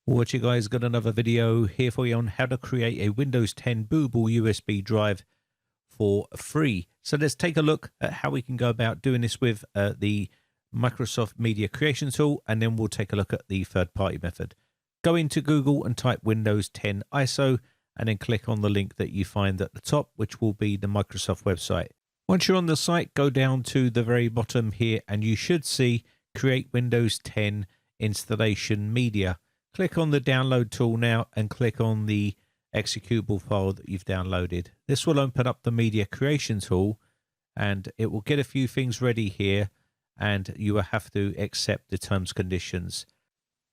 What you guys, got another video here for you on how to create a Windows 10 bootable USB drive for free. So let's take a look at how we can go about doing this with the Microsoft Media Creation Tool, and then we'll take a look at the third-party method. Go into Google and type Windows 10 ISO, and then click on the link that you find at the top, which will be the Microsoft website. Once you're on the site, go down to the very bottom here, and you should see Create Windows 10 Installation Media. Click on the download tool now and click on the executable file that you've downloaded. This will open up the media creation tool, and it will get a few things ready here, and you will have to accept the terms and conditions.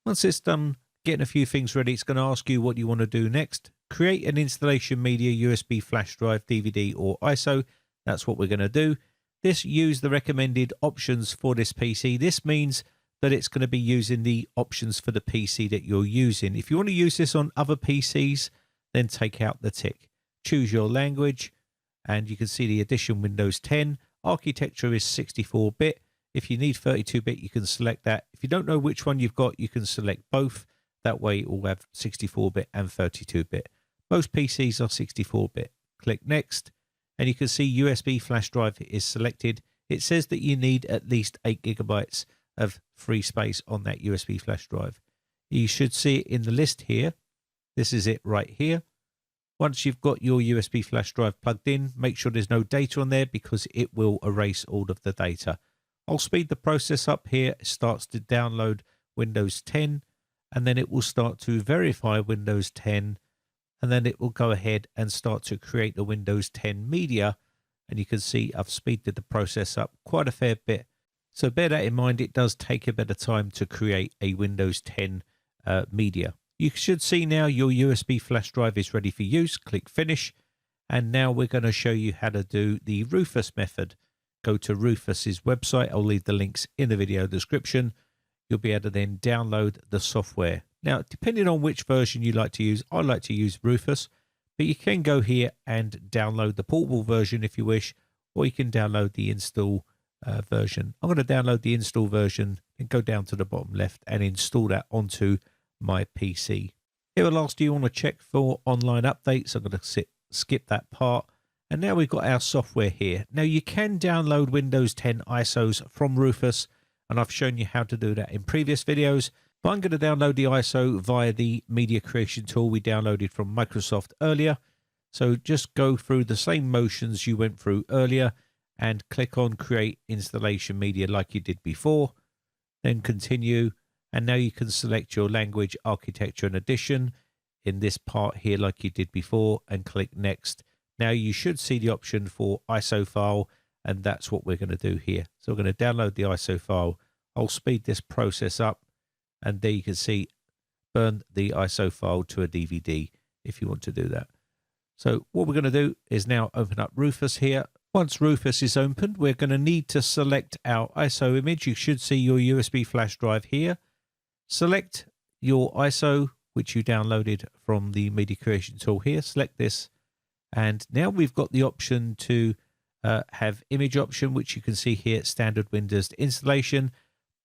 Once it's done getting a few things ready, it's going to ask you what you want to do next. Create an installation media USB flash drive, DVD or ISO. That's what we're going to do. Use the recommended options for this PC. This means that it's going to be using the options for the PC that you're using. If you want to use this on other PCs, then take out the tick. Choose your language, and you can see the edition Windows 10. Architecture is 64-bit. If you need 32-bit, you can select that. If you don't know which one you've got, you can select both. That way it will have 64-bit and 32-bit. Most PCs are 64-bit. Click Next, and you can see USB flash drive is selected. It says that you need at least 8 gigabytes of free space on that USB flash drive. You should see it in the list here. This is it right here. Once you've got your USB flash drive plugged in, make sure there's no data on there because it will erase all of the data. I'll speed the process up here. It starts to download Windows 10, and then it will start to verify Windows 10, and then it will go ahead and start to create the Windows 10 media. And you can see I've speeded the process up quite a fair bit. So bear that in mind, it does take a bit of time to create a Windows 10 media. You should see now your USB flash drive is ready for use. Click Finish. And now we're going to show you how to do the Rufus method. Go to Rufus's website. I'll leave the links in the video description. You'll be able to then download the software. Now, depending on which version you like to use, I like to use Rufus, but you can go here and download the portable version if you wish, or you can download the install version. I'm going to download the install version and go down to the bottom left and install that onto my PC. It will ask you want to check for online updates. I'm going to skip that part. And now we've got our software here. Now you can download Windows 10 ISOs from Rufus, and I've shown you how to do that in previous videos. But I'm going to download the ISO via the media creation tool we downloaded from Microsoft earlier. So just go through the same motions you went through earlier and click on Create Installation Media like you did before. Then Continue, and now you can select your language, architecture and edition in this part here like you did before, and click Next. Now you should see the option for ISO file, and that's what we're going to do here. So we're going to download the ISO file. I'll speed this process up, and there you can see burn the ISO file to a DVD if you want to do that. So what we're going to do is now open up Rufus here. Once Rufus is opened, we're going to need to select our ISO image. You should see your USB flash drive here. Select your ISO, which you downloaded from the media creation tool here. Select this. And now we've got the option to have image option, which you can see here, standard Windows installation,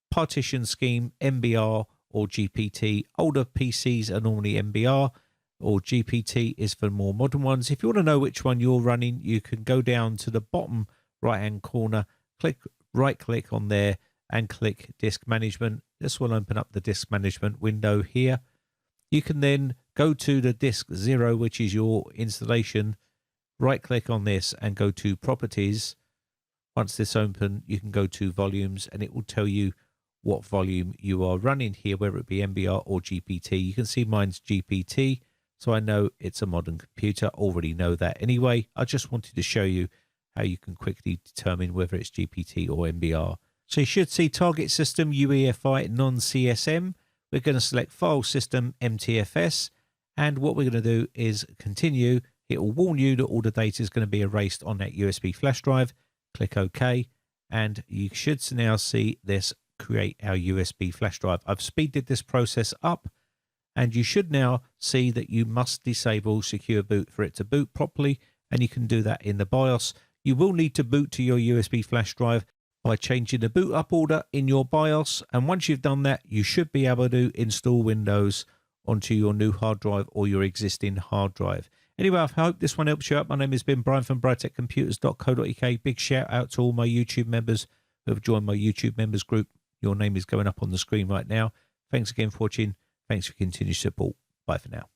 partition scheme, MBR or GPT. Older PCs are normally MBR, or GPT is for more modern ones. If you want to know which one you're running, you can go down to the bottom right hand corner, right click on there and click Disk Management. This will open up the Disk Management window here. You can then go to the Disk 0, which is your installation. Right click on this and go to Properties. Once this open, you can go to Volumes, and it will tell you what volume you are running here, whether it be MBR or GPT. You can see mine's GPT. So I know it's a modern computer, already know that anyway. I just wanted to show you how you can quickly determine whether it's GPT or MBR. So you should see Target System UEFI non-CSM. We're going to select File System MTFS, and what we're going to do is Continue. It will warn you that all the data is going to be erased on that USB flash drive. Click OK, and you should now see this create our USB flash drive. I've speeded this process up, and you should now see that you must disable secure boot for it to boot properly, and you can do that in the BIOS. You will need to boot to your USB flash drive by changing the boot up order in your BIOS, and once you've done that, you should be able to install Windows onto your new hard drive or your existing hard drive. Anyway, I hope this one helps you out. My name has been Brian from briteccomputers.co.uk. Big shout out to all my YouTube members who have joined my YouTube members group. Your name is going up on the screen right now. Thanks again for watching. Thanks for continued support. Bye for now.